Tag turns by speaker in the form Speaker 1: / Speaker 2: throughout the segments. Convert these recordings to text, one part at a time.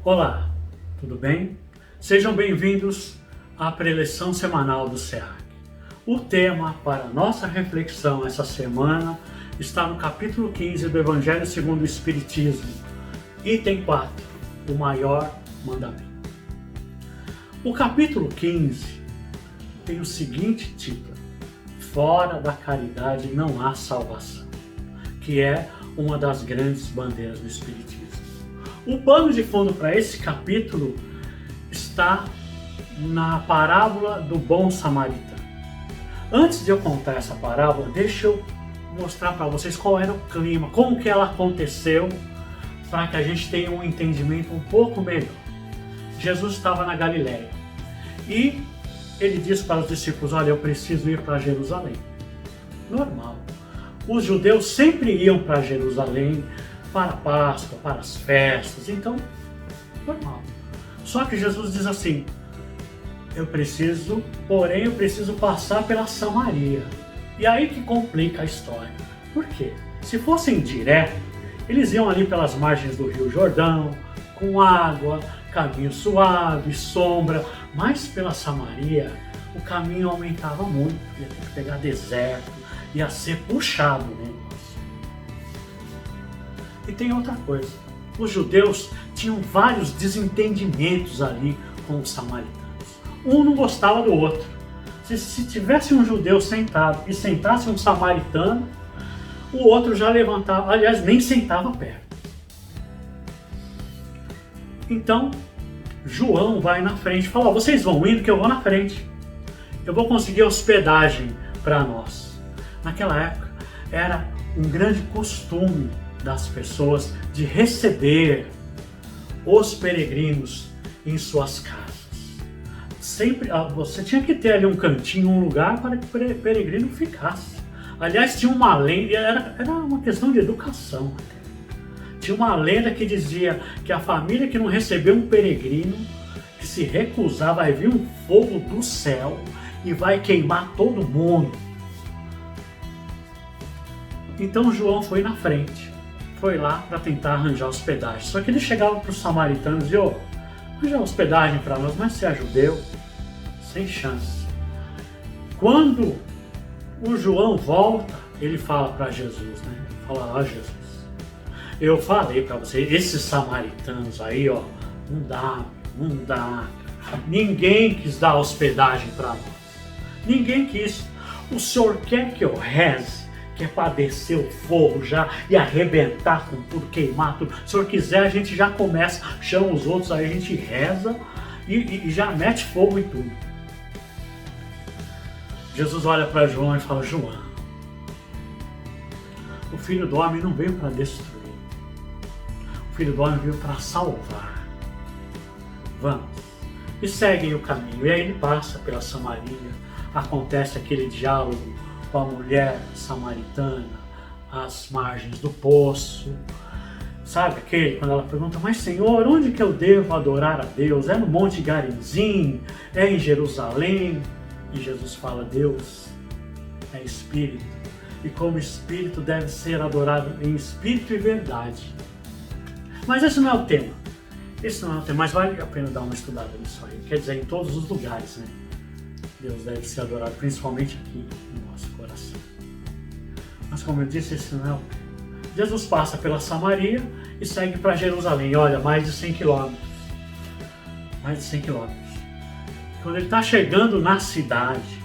Speaker 1: Olá, tudo bem? Sejam bem-vindos à preleção semanal do SEAC. O tema para nossa reflexão essa semana está no capítulo 15 do Evangelho segundo o Espiritismo, item 4, o maior mandamento. O capítulo 15 tem o seguinte título: Fora da caridade não há salvação, que é uma das grandes bandeiras do Espiritismo. O pano de fundo para esse capítulo está na parábola do bom samaritano. Antes de eu contar essa parábola, deixa eu mostrar para vocês qual era o clima, como que ela aconteceu, para que a gente tenha um entendimento um pouco melhor. Jesus estava na Galileia e ele disse para os discípulos: olha, eu preciso ir para Jerusalém. Normal. Os judeus sempre iam para Jerusalém para a Páscoa, para as festas, então, normal. Só que Jesus diz assim: eu preciso passar pela Samaria. E aí que complica a história. Por quê? Se fossem direto, eles iam ali pelas margens do Rio Jordão, com água, caminho suave, sombra, mas pela Samaria o caminho aumentava muito, ia ter que pegar deserto, ia ser puxado o negócio. E tem outra coisa, os judeus tinham vários desentendimentos ali com os samaritanos. Um não gostava do outro. Se tivesse um judeu sentado e sentasse um samaritano, o outro já levantava, aliás, nem sentava perto. Então, João vai na frente e fala: vocês vão indo que eu vou na frente. Eu vou conseguir hospedagem para nós. Naquela época, era um grande costume das pessoas de receber os peregrinos em suas casas. Sempre você tinha que ter ali um cantinho, um lugar para que o peregrino ficasse. Aliás, tinha uma lenda, era uma questão de educação. Tinha uma lenda que dizia que a família que não recebeu um peregrino, que se recusar, vai vir um fogo do céu e vai queimar todo mundo. Então João foi na frente. Foi lá para tentar arranjar hospedagem. Só que ele chegava para os samaritanos e dizia: arranjar hospedagem para nós, mas você é judeu? Sem chance. Quando o João volta, ele fala para Jesus, né? Ele fala: ó, Jesus, eu falei para você, esses samaritanos aí, ó, não dá. Ninguém quis dar hospedagem para nós. Ninguém quis. O senhor quer que eu reze? Quer padecer o fogo já e arrebentar com tudo, queimar tudo? Se o senhor quiser, a gente já começa, chama os outros, aí a gente reza e já mete fogo em tudo. Jesus olha para João e fala: João, o Filho do Homem não veio para destruir. O Filho do Homem veio para salvar. Vamos. E seguem o caminho. E aí ele passa pela Samaria. Acontece aquele diálogo com a mulher samaritana às margens do poço. Sabe aquele, quando ela pergunta: mas Senhor, onde que eu devo adorar a Deus? É no Monte Garizim? É em Jerusalém? E Jesus fala: Deus é Espírito, e como Espírito deve ser adorado em Espírito e verdade. Mas esse não é o tema. Esse não é o tema, mas vale a pena dar uma estudada nisso aí. Quer dizer, em todos os lugares, né? Deus deve ser adorado, principalmente aqui no nosso coração. Mas como eu disse, esse não é o tema. Jesus passa pela Samaria e segue para Jerusalém. Olha, mais de 100 quilômetros. Mais de 100 quilômetros. Quando ele está chegando na cidade,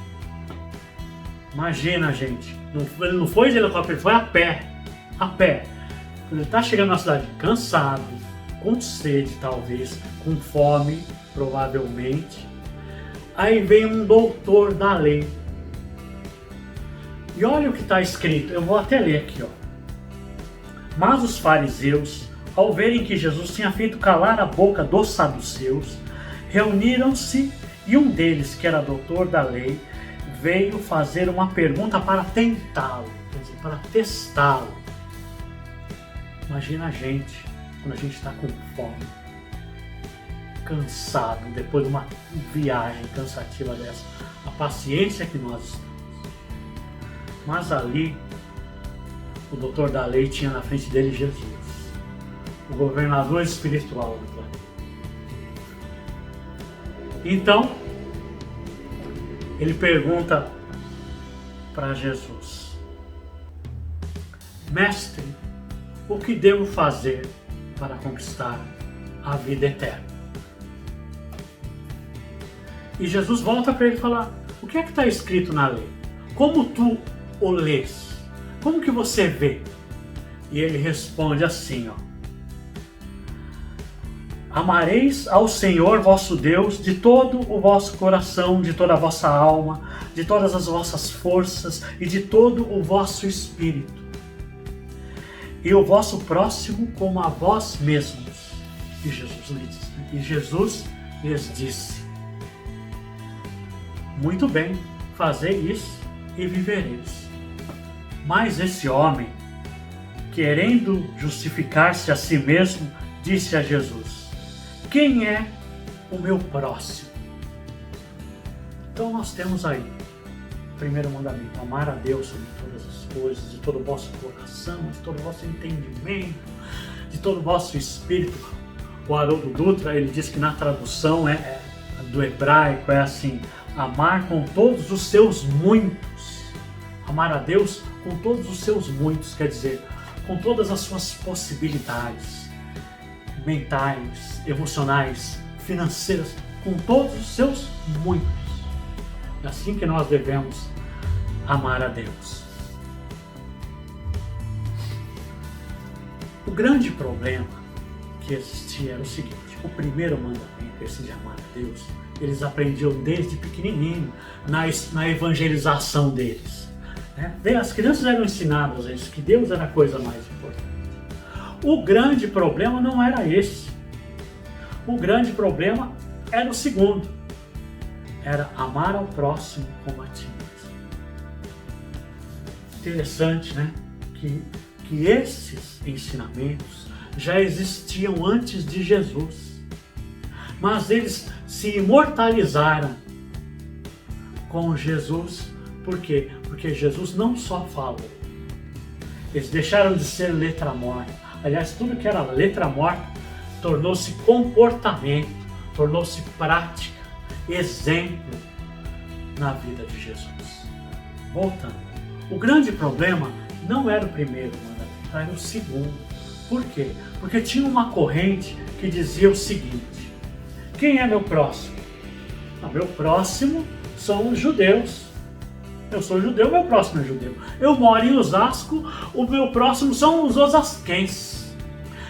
Speaker 1: imagina, gente, ele não foi de helicóptero, ele foi a pé. A pé. Quando ele está chegando na cidade cansado, com sede talvez, com fome, provavelmente, aí vem um doutor da lei. E olha o que está escrito, eu vou até ler aqui, ó. Mas os fariseus, ao verem que Jesus tinha feito calar a boca dos saduceus, reuniram-se e um deles, que era doutor da lei, veio fazer uma pergunta para tentá-lo, quer dizer, para testá-lo. Imagina a gente, quando a gente está com fome, cansado, depois de uma viagem cansativa dessa, a paciência que nós estamos. Mas ali, o doutor da lei tinha na frente dele Jesus, o governador espiritual do planeta. Então, ele pergunta para Jesus: Mestre, o que devo fazer para conquistar a vida eterna? E Jesus volta para ele falar: o que é que está escrito na lei? Como tu o lês? Como que você vê? E ele responde assim, amareis ao Senhor vosso Deus de todo o vosso coração, de toda a vossa alma, de todas as vossas forças e de todo o vosso espírito. E o vosso próximo como a vós mesmos. E Jesus lhes disse: muito bem, fazei isso e vivereis. Mas esse homem, querendo justificar-se a si mesmo, disse a Jesus: quem é o meu próximo? Então nós temos aí o primeiro mandamento: amar a Deus sobre todas as coisas, de todo o vosso coração, de todo o vosso entendimento, de todo o vosso espírito. O Haroldo Dutra, ele diz que na tradução do hebraico é assim: amar com todos os seus muitos. Amar a Deus com todos os seus muitos, quer dizer, com todas as suas possibilidades mentais, emocionais, financeiras, com todos os seus muitos. É assim que nós devemos amar a Deus. O grande problema que existia era o seguinte: o primeiro mandamento, esse de amar a Deus, eles aprendiam desde pequenininho na evangelização deles. As crianças eram ensinadas a isso, que Deus era a coisa mais importante. O grande problema não era esse. O grande problema era o segundo: era amar ao próximo como a ti mesmo. Interessante, né? Que esses ensinamentos já existiam antes de Jesus, mas eles se imortalizaram com Jesus. Por quê? Porque Jesus não só falou, eles deixaram de ser letra morta. Aliás, tudo que era letra morta tornou-se comportamento, tornou-se prática, exemplo na vida de Jesus. Voltando, o grande problema não era o primeiro mandamento, era o segundo. Por quê? Porque tinha uma corrente que dizia o seguinte: quem é meu próximo? Meu próximo são os judeus. Eu sou judeu, meu próximo é judeu. Eu moro em Osasco, o meu próximo são os osasquenses.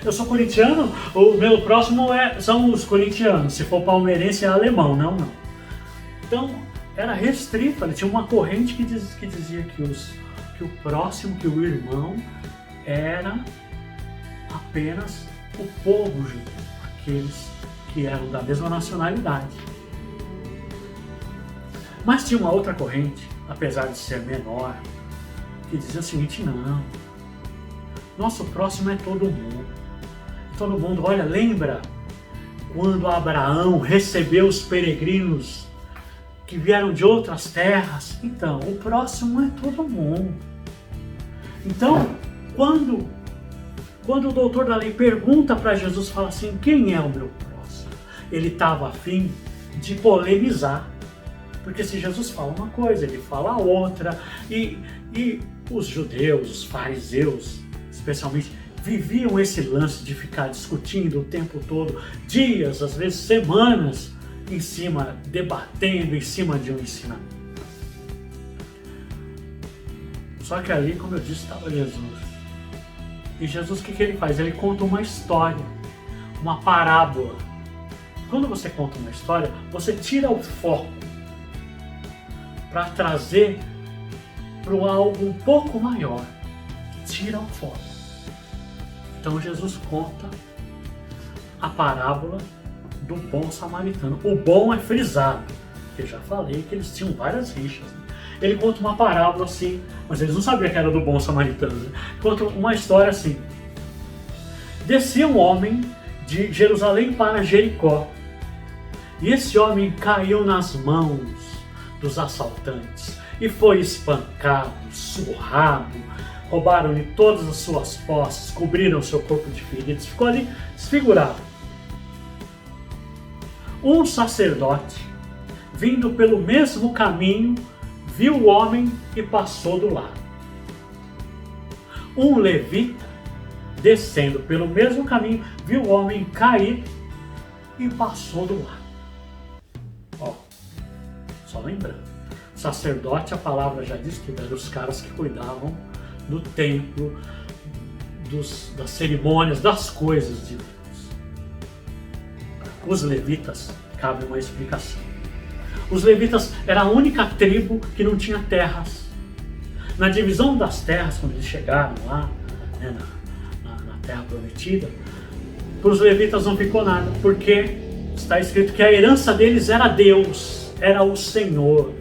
Speaker 1: Eu sou corintiano, o meu próximo são os corintianos. Se for palmeirense é alemão, não. Então era restrito, ali tinha uma corrente que dizia que o próximo, que o irmão, era apenas o povo judeu, aqueles que eram da mesma nacionalidade. Mas tinha uma outra corrente, apesar de ser menor, que dizia o seguinte: não, nosso próximo é todo mundo. Todo mundo, olha, lembra quando Abraão recebeu os peregrinos que vieram de outras terras? Então, o próximo é todo mundo. Então, quando o doutor da lei pergunta para Jesus, fala assim: quem é o meu próximo? Ele estava a fim de polemizar. Porque se Jesus fala uma coisa, ele fala outra. E os judeus, os fariseus, especialmente, viviam esse lance de ficar discutindo o tempo todo, dias, às vezes semanas, debatendo em cima de um ensinamento. Só que ali, como eu disse, estava Jesus. E Jesus, o que ele faz? Ele conta uma história, uma parábola. Quando você conta uma história, você tira o foco para trazer para algo um pouco maior. Tira o foco. Então Jesus conta a parábola do bom samaritano. O bom é frisado, porque eu já falei que eles tinham várias rixas. Ele conta uma parábola assim, mas eles não sabiam que era do bom samaritano. Conta uma história assim: descia um homem de Jerusalém para Jericó, e esse homem caiu nas mãos dos assaltantes e foi espancado, surrado, roubaram-lhe todas as suas posses, cobriram seu corpo de feridas, ficou ali desfigurado. Um sacerdote vindo pelo mesmo caminho, viu o homem e passou do lado. Um levita, descendo pelo mesmo caminho, viu o homem cair e passou do lado. Ó, só lembrando, sacerdote, a palavra já diz que eram os caras que cuidavam do templo, das cerimônias, das coisas de Deus. Os levitas, cabe uma explicação. Os levitas eram a única tribo que não tinha terras. Na divisão das terras, quando eles chegaram lá, né, na terra prometida, para os levitas não ficou nada, porque está escrito que a herança deles era Deus, era o Senhor.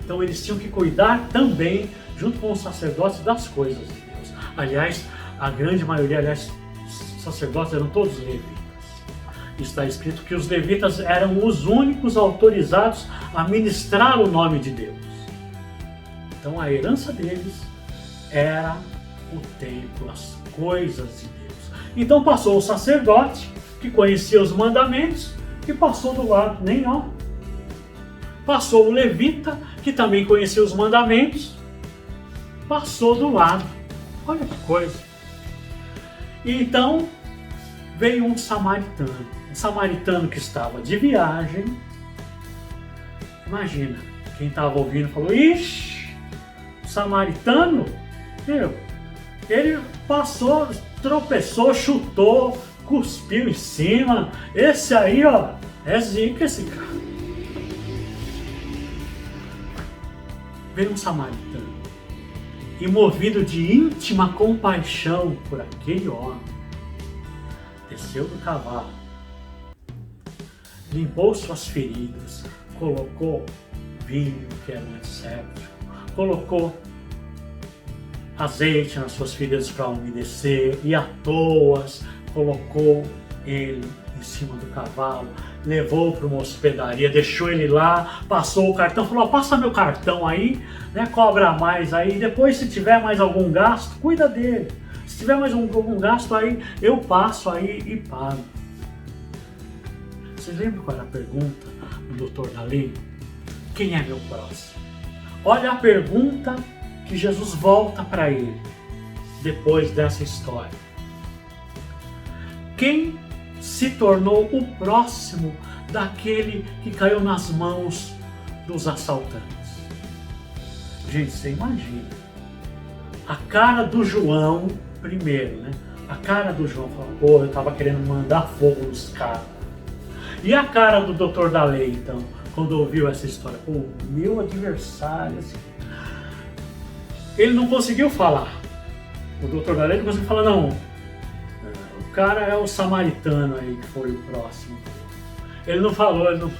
Speaker 1: Então eles tinham que cuidar também, junto com os sacerdotes, das coisas de Deus. Aliás, a grande maioria, os sacerdotes eram todos levitas. Está escrito que os levitas eram os únicos autorizados a ministrar o nome de Deus. Então a herança deles era o templo, as coisas de Deus. Então passou o sacerdote, que conhecia os mandamentos, e passou do lado, nem ó. Passou o levita, que também conhecia os mandamentos, passou do lado. Olha que coisa. E então veio um samaritano que estava de viagem. Imagina, quem estava ouvindo falou: ixi, samaritano? Ele passou, tropeçou, chutou, cuspiu em cima. Esse aí, ó, é zica esse cara. Veio um samaritano e, movido de íntima compaixão por aquele homem, desceu do cavalo, limpou suas feridas, colocou vinho, que era um antisséptico, colocou azeite nas suas feridas para umedecer, e à toa colocou ele em cima do cavalo, levou para uma hospedaria, deixou ele lá, passou o cartão, falou: passa meu cartão aí, né, cobra mais aí, depois se tiver mais algum gasto, cuida dele. Se tiver mais algum gasto aí, eu passo aí e pago. Vocês lembram qual era a pergunta do doutor da lei? Quem é meu próximo? Olha a pergunta que Jesus volta para ele depois dessa história. Quem se tornou o próximo daquele que caiu nas mãos dos assaltantes? Gente, você imagina a cara do João primeiro, né? A cara do João falou: pô, eu tava querendo mandar fogo nos caras. E a cara do doutor da lei, então, quando ouviu essa história? Pô, meu adversário, assim, ele não conseguiu falar. O doutor da lei não conseguiu falar, não. O cara é o samaritano aí que foi o próximo. Ele não falou, ele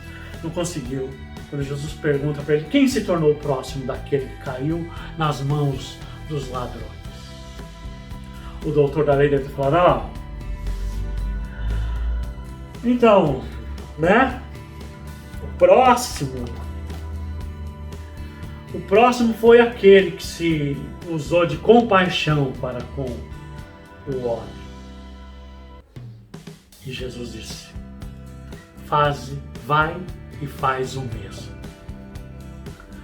Speaker 1: não conseguiu. Quando Jesus pergunta para ele: quem se tornou o próximo daquele que caiu nas mãos dos ladrões? O doutor da lei deve ter falado: então, né? O próximo foi aquele que se usou de compaixão para com o homem. E Jesus disse: vai e faz o mesmo.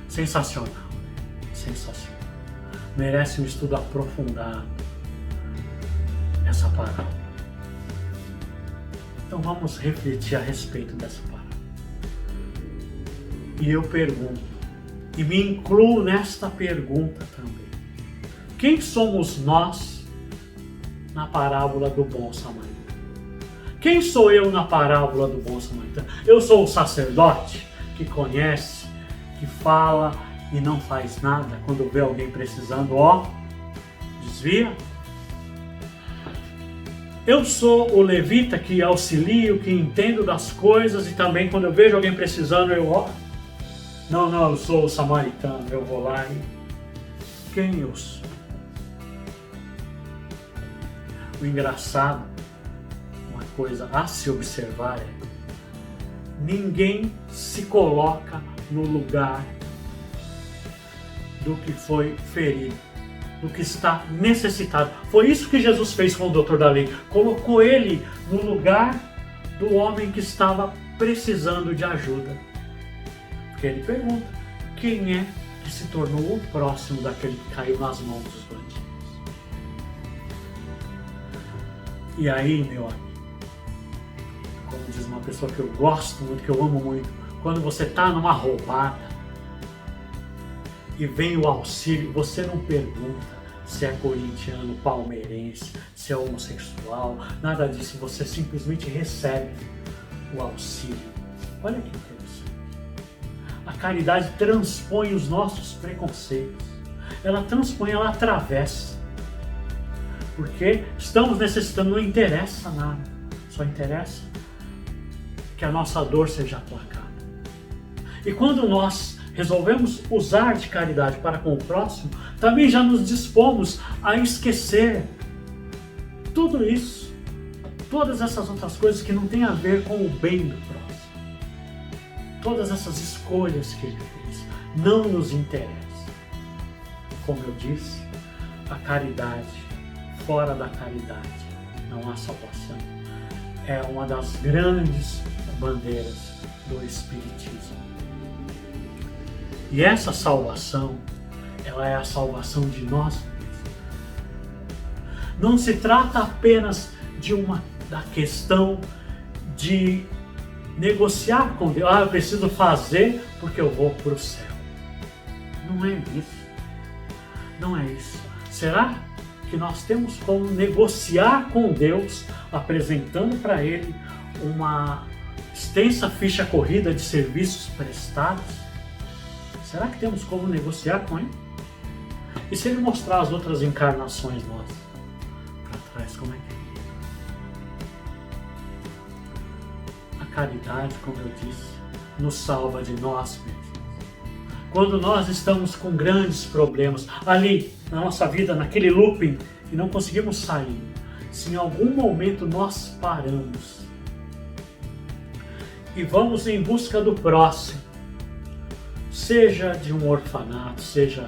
Speaker 1: Sensacional, sensacional. Merece um estudo aprofundado essa parábola. Então vamos refletir a respeito dessa parábola. E eu pergunto, e me incluo nesta pergunta também: quem somos nós na parábola do bom samaritano? Quem sou eu na parábola do bom samaritano? Eu sou o sacerdote que conhece, que fala e não faz nada quando vê alguém precisando, ó, desvia? Eu sou o levita que auxilio, que entendo das coisas, e também quando eu vejo alguém precisando, eu, ó, não, eu sou o samaritano, eu vou lá e... Quem eu sou? O engraçado, uma coisa a se observar é: ninguém se coloca no lugar do que foi ferido, do que está necessitado. Foi isso que Jesus fez com o doutor da lei. Colocou ele no lugar do homem que estava precisando de ajuda. Porque ele pergunta, quem é que se tornou o próximo daquele que caiu nas mãos dos bandidos? E aí, meu amigo, como diz uma pessoa que eu gosto muito, que eu amo muito, quando você está numa roubada e vem o auxílio, você não pergunta se é corintiano, palmeirense, se é homossexual, nada disso, você simplesmente recebe o auxílio. Olha que interessante. A caridade transpõe os nossos preconceitos. Ela transpõe, ela atravessa. Porque estamos necessitando, não interessa nada. Só interessa que a nossa dor seja aplacada. E quando nós resolvemos usar de caridade para com o próximo, também já nos dispomos a esquecer tudo isso, todas essas outras coisas que não têm a ver com o bem do próximo. Todas essas escolhas que ele fez não nos interessam. Como eu disse, a caridade, fora da caridade, não há salvação. É uma das grandes bandeiras do Espiritismo. E essa salvação, ela é a salvação de nós mesmos. Não se trata apenas da questão de negociar com Deus. Eu preciso fazer porque eu vou para o céu. Não é isso. Não é isso. Será que nós temos como negociar com Deus, apresentando para Ele uma extensa ficha corrida de serviços prestados? Será que temos como negociar com Ele? E se Ele mostrar as outras encarnações nossas para trás, como é que é? A caridade, como eu disse, nos salva de nós mesmos. Quando nós estamos com grandes problemas, ali na nossa vida, naquele looping, e não conseguimos sair, se em algum momento nós paramos e vamos em busca do próximo, seja de um orfanato, seja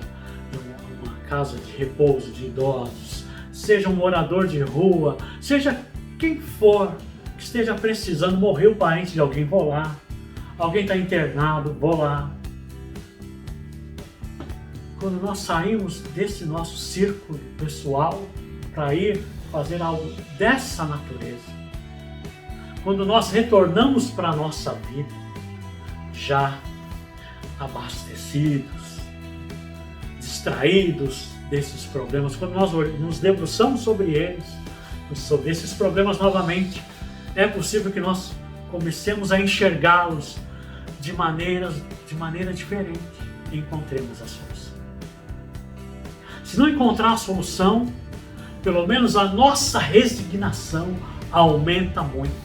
Speaker 1: de uma casa de repouso de idosos, seja um morador de rua, seja quem for que esteja precisando, morreu o parente de alguém, vou lá. Alguém está internado, vou lá. Quando nós saímos desse nosso círculo pessoal para ir fazer algo dessa natureza, quando nós retornamos para a nossa vida, já abastecidos, distraídos desses problemas, quando nós nos debruçamos sobre eles, sobre esses problemas novamente, é possível que nós comecemos a enxergá-los de maneira diferente e encontremos a solução. Se não encontrar a solução, pelo menos a nossa resignação aumenta muito.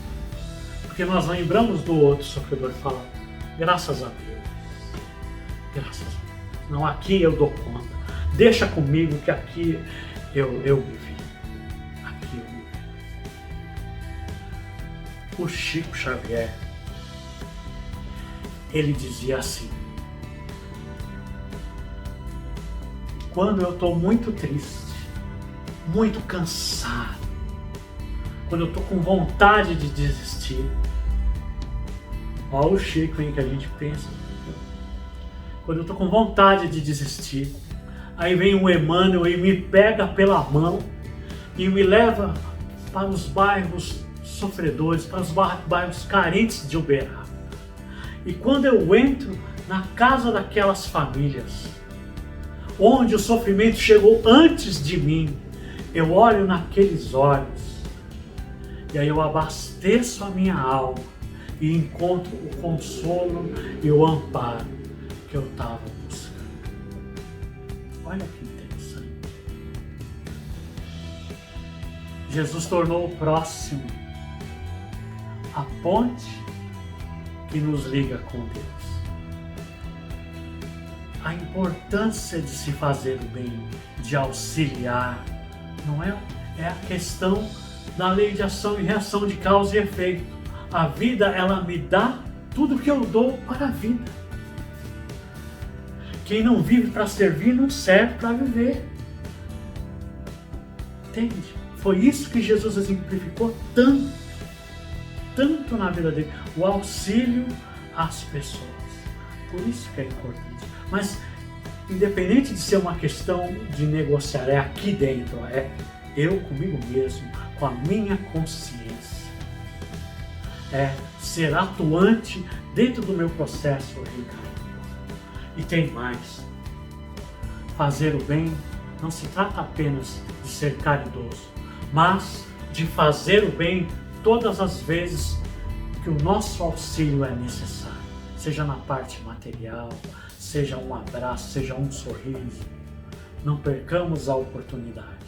Speaker 1: Porque nós lembramos do outro sofredor e fala, graças a Deus, graças a Deus. Não, aqui eu dou conta. Deixa comigo que aqui eu me vi. Aqui eu me vi. O Chico Xavier, ele dizia assim, quando eu estou muito triste, muito cansado, quando eu estou com vontade de desistir, olha o Chico, hein, que a gente pensa, quando eu estou com vontade de desistir, aí vem o Emmanuel e me pega pela mão e me leva para os bairros sofredores, para os bairros carentes de Uberaba. E quando eu entro na casa daquelas famílias, onde o sofrimento chegou antes de mim, eu olho naqueles olhos e aí eu abasteço a minha alma e encontro o consolo e o amparo que eu estava buscando. Olha que interessante. Jesus tornou o próximo a ponte que nos liga com Deus. A importância de se fazer o bem, de auxiliar, não é? É a questão da lei de ação e reação de causa e efeito. A vida, ela me dá tudo que eu dou para a vida. Quem não vive para servir, não serve para viver. Entende? Foi isso que Jesus exemplificou tanto na vida dele. O auxílio às pessoas. Por isso que é importante. Mas, independente de ser uma questão de negociar, é aqui dentro, é eu comigo mesmo, com a minha consciência. É ser atuante dentro do meu processo reencarnatório. E tem mais. Fazer o bem não se trata apenas de ser caridoso, mas de fazer o bem todas as vezes que o nosso auxílio é necessário. Seja na parte material, seja um abraço, seja um sorriso. Não percamos a oportunidade.